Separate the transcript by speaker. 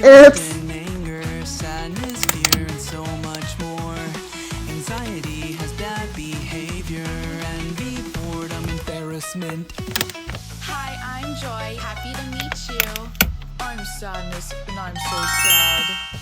Speaker 1: Evet.
Speaker 2: Anger, sadness, fear, and so much more. Anxiety has bad behavior, envy, boredom, embarrassment.
Speaker 3: Hi, I'm Joy. Happy to meet you. I'm Sadness, and I'm so sad.